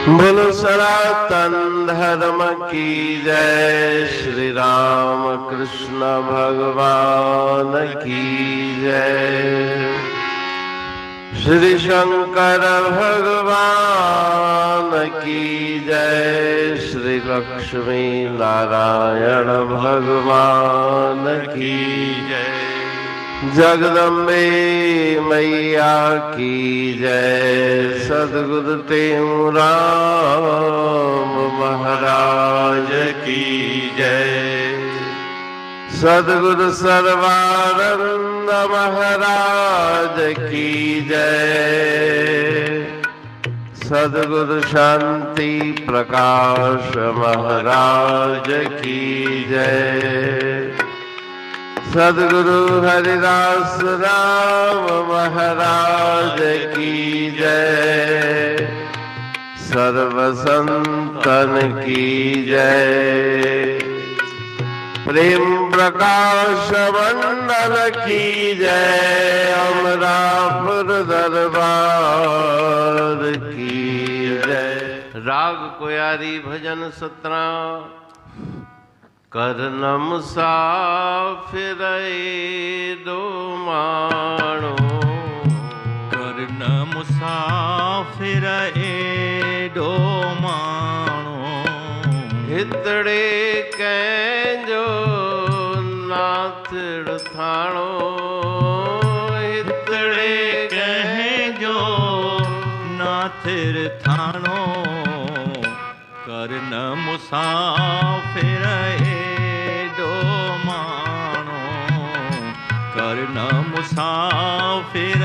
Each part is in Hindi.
बोलो सनातन धर्म की जय। श्री राम कृष्ण भगवान की जय। श्री शंकर भगवान की जय। श्री लक्ष्मी नारायण भगवान की जय। जगदम्बे मैया की जय। सद्गुरु राम महाराज की जय। सद्गुरु सर्वानंद महाराज की जय। सद्गुरु शांति प्रकाश महाराज की जय। सद्गुरु हरिदास राम महाराज की जय। सर्व संतन की जय। प्रेम प्रकाश मंडल की जय। अमरापुर दरबार की जय। राग कोयारी भजन सतना करन मुसाफिर दो माणो। करन मुसाफिर दो माणो। हितड़े कंहिंजो नाथड़ थाणो। हितड़े कंहिंजो नाथड़ थाणो। करन मुसाफिर दो माणो। करन मुसाफिर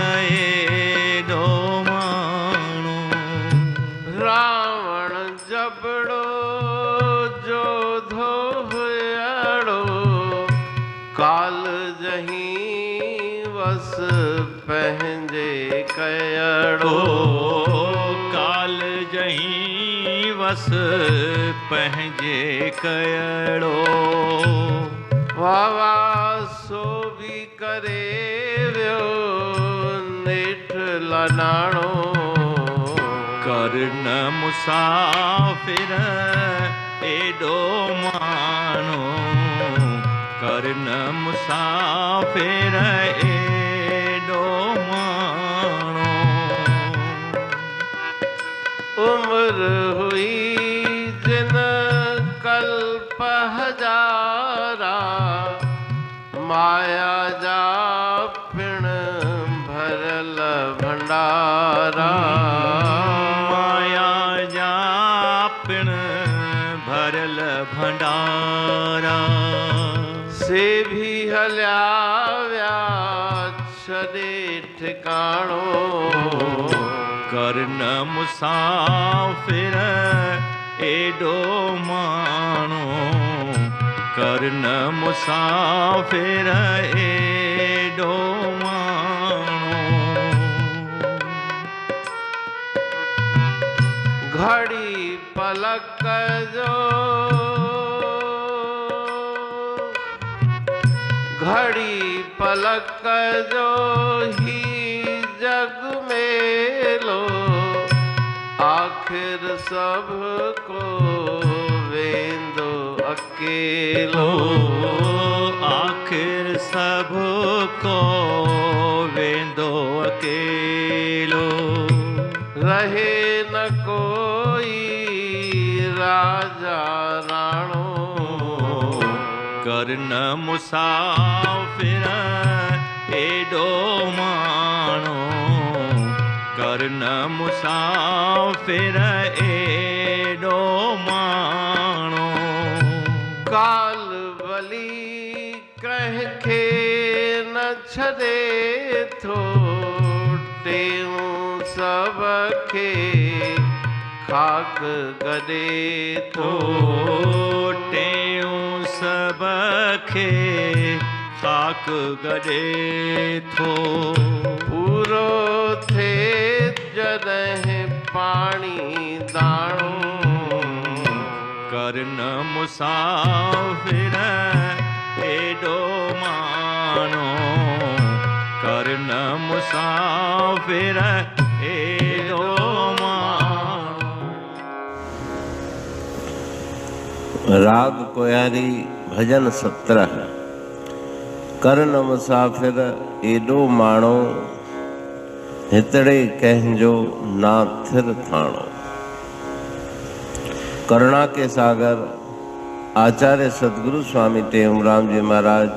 दो माणो। रावण जबड़ो जोधो हुयाड़ो। काल जहीं वस पंहिंजे कयड़ो। काल जहीं वस पंहिंजे कयड़ो। वावा सो भी करे वियो नेठ लनाणो। करन मुसाफिर एडो माणो। करन मुसाफिर एडो माणो। उम्र हुई जिन कल्प हजारा। माया जा पिण भरल भंडारा। माया जा पिण भरल भंडारा। से भी हल्या व्या छॾे ठिकाणो। करन मुसाफिर एडो माणो। करन मुसाफिर एडो माणो। घड़ी पलक जो घड़ी पलक जो ही जग मेलो। आखिर सबको वेंदो अकेलो। आखिर सबको वेंदो अकेलो। रहे न कोई राजा राणो। करन मुसाफिर एडो माणो। करन मुसाफिर एडो माणो। काल बली कंहिंखे न छॾे थो। टेऊं सबखे खाक गॾे थो। टेऊं सबखे खाक गॾे थो। पूरो थे जॾहिं पाणी दाणो। करन मुसाफिर एडो माणो। करन मुसाफिर एडो माणो। राग कोयारी भजन 17। कर न मुसाफिर एडो माणो, हितड़े कहजो ना थिर थाणो। करुणा के सागर आचार्य सदगुरु स्वामी टेऊराम जी महाराज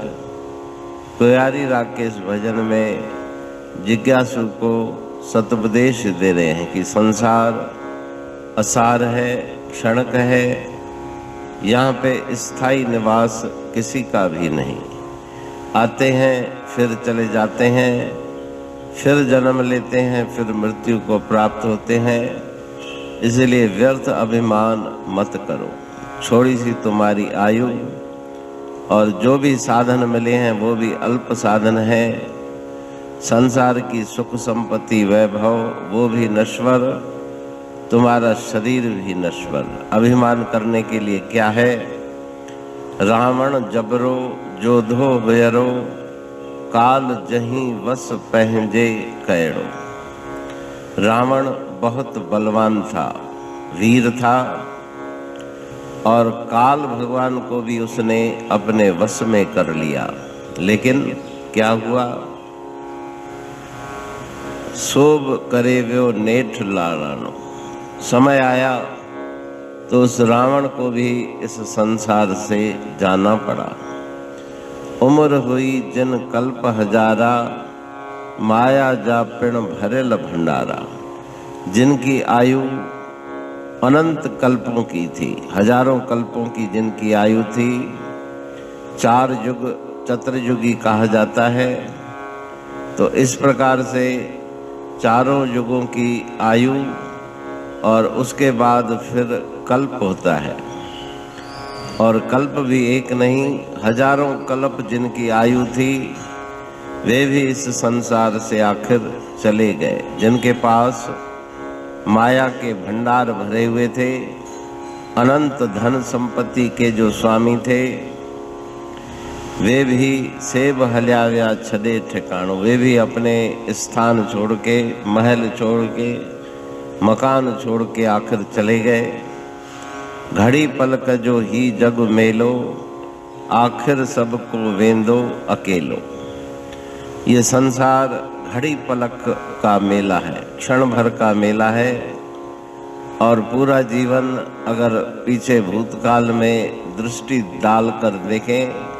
कोयारी राग के इस भजन में जिज्ञासु को सतुपदेश दे रहे हैं कि संसार असार है, क्षणिक है। यहाँ पे स्थायी निवास किसी का भी नहीं। आते हैं फिर चले जाते हैं, फिर जन्म लेते हैं, फिर मृत्यु को प्राप्त होते हैं। इसलिए व्यर्थ अभिमान मत करो। छोड़ी सी तुम्हारी आयु, और जो भी साधन मिले हैं वो भी अल्प साधन है। संसार की सुख संपत्ति वैभव वो भी नश्वर, तुम्हारा शरीर भी नश्वर। अभिमान करने के लिए क्या है? रावण जबरो जोधो बेरो, काल जहीं वस पहंजे कैड़ो। रावण बहुत बलवान था, वीर था, और काल भगवान को भी उसने अपने वश में कर लिया। लेकिन क्या हुआ? सोब करे वो नेठ लारानो। समय आया तो उस रावण को भी इस संसार से जाना पड़ा। उम्र हुई जिन कल्प हजारा, माया जा पिण भरेल भंडारा। जिनकी आयु अनंत कल्पों की थी, हजारों कल्पों की जिनकी आयु थी, 4 युग चतुर्युगी कहा जाता है। तो इस प्रकार से चारों युगों की आयु, और उसके बाद फिर कल्प होता है। और कल्प भी एक नहीं, हजारों कल्प जिनकी आयु थी वे भी इस संसार से आखिर चले गए। जिनके पास माया के भंडार भरे हुए थे, अनंत धन संपत्ति के जो स्वामी थे, वे भी सेब हल्याव्या छदे ठिकाणों। वे भी अपने स्थान छोड़ के, महल छोड़ के, मकान छोड़ के आखिर चले गए। घड़ी पलक जो ही जग मेलो, आखिर सबको वेंदो अकेलो। ये संसार घड़ी पलक का मेला है, क्षण भर का मेला है। और पूरा जीवन अगर पीछे भूतकाल में दृष्टि डालकर देखें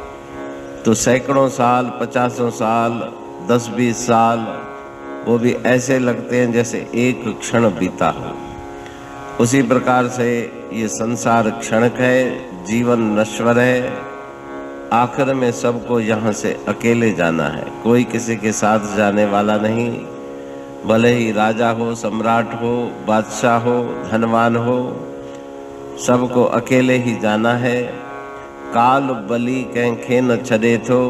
तो सैकड़ों साल, 50 साल, 10-20 साल वो भी ऐसे लगते हैं जैसे एक क्षण बीता हो। उसी प्रकार से ये संसार क्षणिक है, जीवन नश्वर है। आखिर में सबको यहाँ से अकेले जाना है, कोई किसी के साथ जाने वाला नहीं। भले ही राजा हो, सम्राट हो, बादशाह हो, धनवान हो, सबको अकेले ही जाना है। काल बली कंखे न छड़े थो,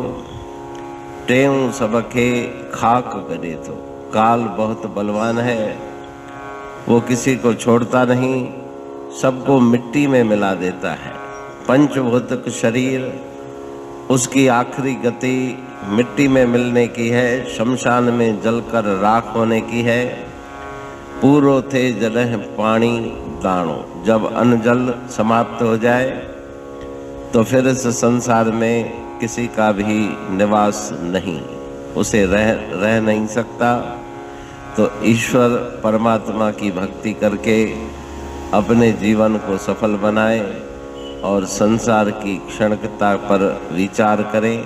टेऊ सबके खाक गड़े थो। काल बहुत बलवान है, वो किसी को छोड़ता नहीं, सबको मिट्टी में मिला देता है। पंचभौतिक शरीर, उसकी आखिरी गति मिट्टी में मिलने की है, शमशान में जलकर राख होने की है। पूरो थे जलह पानी दाणो। जब अन्न जल समाप्त हो जाए तो फिर इस संसार में किसी का भी निवास नहीं, उसे रह नहीं सकता। तो ईश्वर परमात्मा की भक्ति करके अपने जीवन को सफल बनाए और संसार की क्षणिकता पर विचार करें।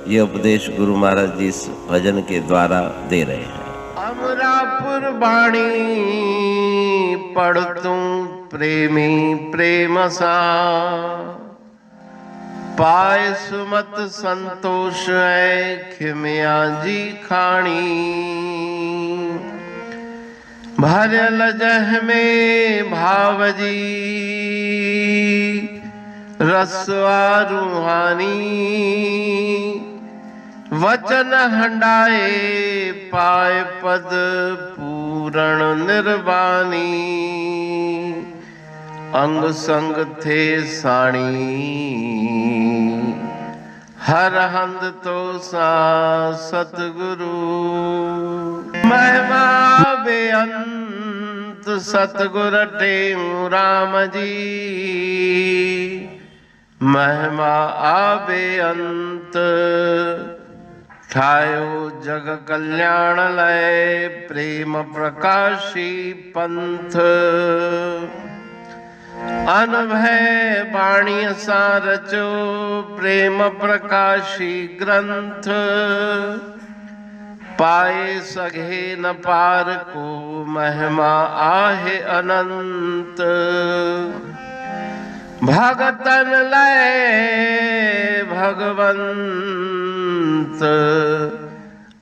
ये उपदेश गुरु महाराज जी इस भजन के द्वारा दे रहे हैं। अमरापुर बाणी पढ़तू प्रेमी प्रेम सा, पाए सुमत संतोष है खिमिया जी खाणी। भरल जह में भावजी रसवा रूहानी। वचन हंडाए पाए पद पूरण निर्वाणी। अंग संग थे साणी हर हंद तो सा सतगुरु। महिमा बेअंत सतगुर टेऊ राम जी। महिमा आवे अंत, ठायो जग कल्याण लय, प्रेम प्रकाशी पंथ। अनभय बाणी सा रचो, प्रेम प्रकाशी ग्रंथ। पाए सघे न पार को, महिमा आहे अनंत। भगतन लय भगवंत,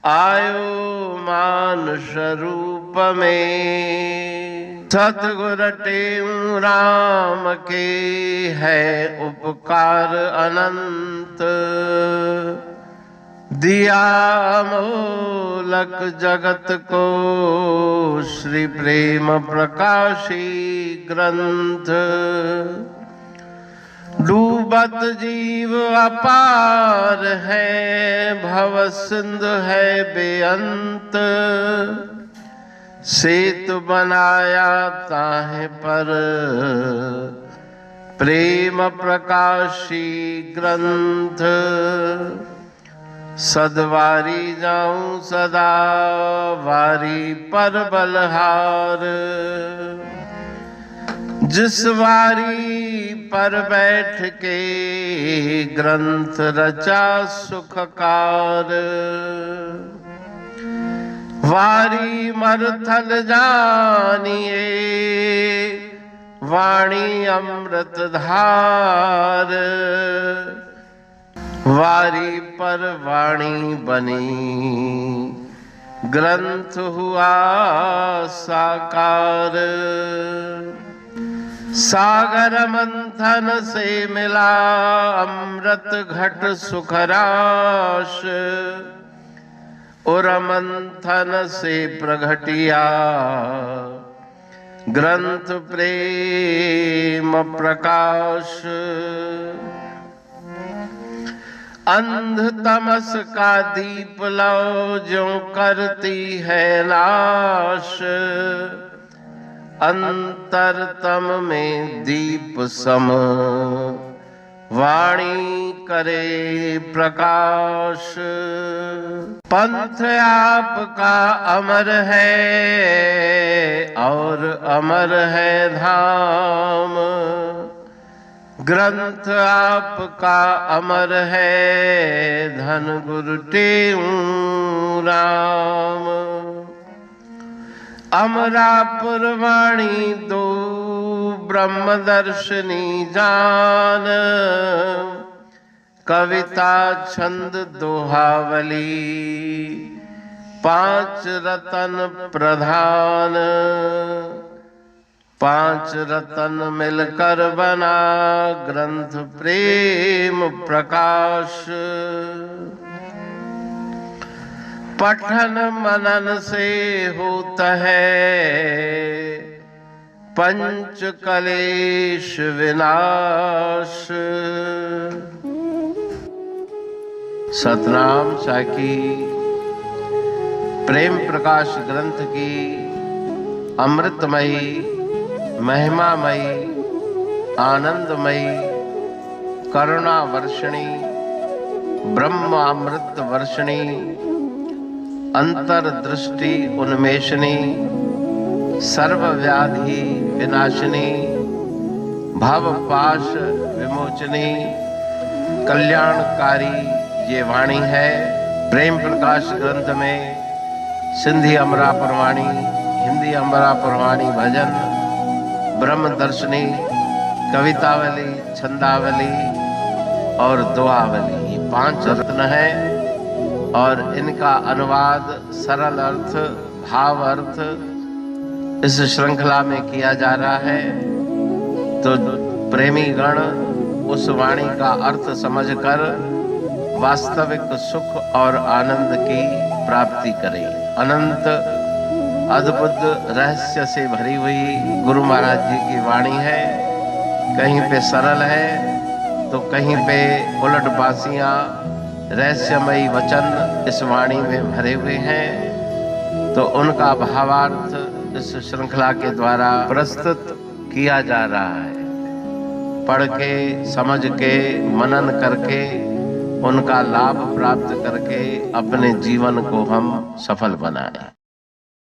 आयो मानुष रूप में। सतगुर टेऊ राम के, है उपकार अनंत। दिया मोलक जगत को, श्री प्रेम प्रकाशी ग्रंथ। डूबत जीव अपार है, भव सिंधु है बेअंत। सेतु बनाया ताहे पर, प्रेम प्रकाशी ग्रंथ। सदवारी जाऊं सदा, वारी पर बलहार। जिस वारी पर बैठ के, ग्रंथ रचा सुखकार। वारी मरथल जानिए, वाणी अमृत धार। वारी पर वाणी बनी, ग्रंथ हुआ साकार। सागर मंथन से मिला, अमृत घट सुखराश। और मंथन से प्रगटिया, ग्रंथ प्रेम प्रकाश। अंध तमस का दीप लो, जो करती है नाश। अंतरतम में दीप सम, वाणी करे प्रकाश। पंथ आपका अमर है, और अमर है धाम। ग्रंथ आपका अमर है, धन गुरु टेऊ राम। अमरापुर वाणी दो, ब्रह्मदर्शनी जान। कविता छंद दोहावली, 5 रतन प्रधान। 5 रतन मिलकर बना, ग्रंथ प्रेम प्रकाश। पठन मनन से होता है, पंच कलेश विनाश। सतनाम साखी प्रेम प्रकाश ग्रंथ की अमृतमयी, महिमामयी, आनंदमयी, करुणा वर्षिणी, ब्रह्म अमृत वर्षिणी, अंतर्दृष्टि उन्मेषणी, सर्वव्याधि विनाशिनी, भवपाश विमोचनी, कल्याणकारी ये वाणी है। प्रेम प्रकाश ग्रंथ में सिंधी अमरापुर वाणी, हिंदी अमरापुर वाणी भजन, ब्रह्म दर्शनी, कवितावली, छंदावली और दुआवली, ये 5 रत्न है। और इनका अनुवाद सरल अर्थ, भाव अर्थ इस श्रृंखला में किया जा रहा है। तो प्रेमी गण उस वाणी का अर्थ समझकर वास्तविक सुख और आनंद की प्राप्ति करें। अनंत अद्भुत रहस्य से भरी हुई गुरु महाराज जी की वाणी है। कहीं पे सरल है तो कहीं पे उलट बासियां, रहस्यमयी वचन इस वाणी में भरे हुए हैं। तो उनका भावार्थ इस श्रृंखला के द्वारा प्रस्तुत किया जा रहा है। पढ़ के, समझ के, मनन करके, उनका लाभ प्राप्त करके अपने जीवन को हम सफल बनाएं।